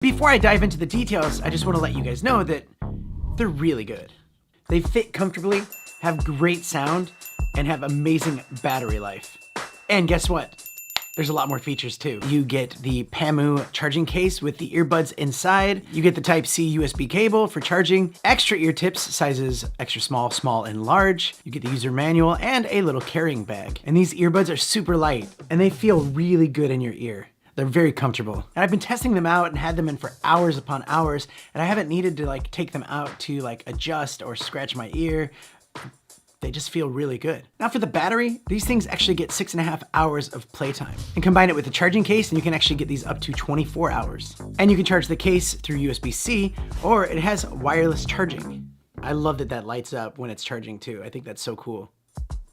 Before I dive into the details, I just want to let you guys know that they're really good. They fit comfortably, have great sound, and have amazing battery life. And guess what? There's a lot more features too. You get the Pamu charging case with the earbuds inside. You get the Type-C USB cable for charging, extra ear tips, sizes extra small, small, and large. You get the user manual and a little carrying bag. And these earbuds are super light and they feel really good in your ear. They're very comfortable. And I've been testing them out and had them in for hours upon hours, and I haven't needed to like take them out to like adjust or scratch my ear. They just feel really good. Now for the battery, these things actually get 6.5 hours of playtime. And combine it with the charging case and you can actually get these up to 24 hours. And you can charge the case through USB-C, or it has wireless charging. I love that that lights up when it's charging too. I think that's so cool.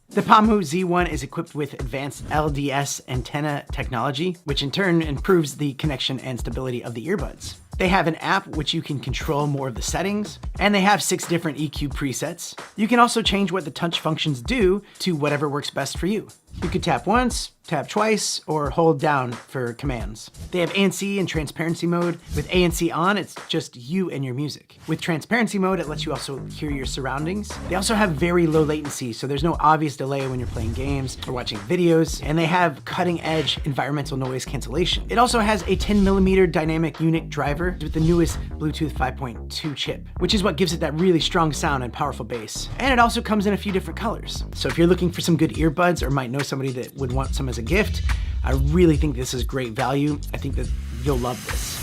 The Pamu Z1 is equipped with advanced LDS antenna technology, which in turn improves the connection and stability of the earbuds. They have an app which you can control more of the settings, and they have 6 different EQ presets. You can also change what the touch functions do to whatever works best for you. You could tap once, tap twice, or hold down for commands. They have ANC and transparency mode. With ANC on, it's just you and your music. With transparency mode, it lets you also hear your surroundings. They also have very low latency, so there's no obvious delay when you're playing games or watching videos, and they have cutting-edge environmental noise cancellation. It also has a 10mm dynamic unit driver with the newest Bluetooth 5.2 chip, which is what gives it that really strong sound and powerful bass. And it also comes in a few different colors. So if you're looking for some good earbuds or might know somebody that would want some as a gift, I really think this is great value. I think that you'll love this.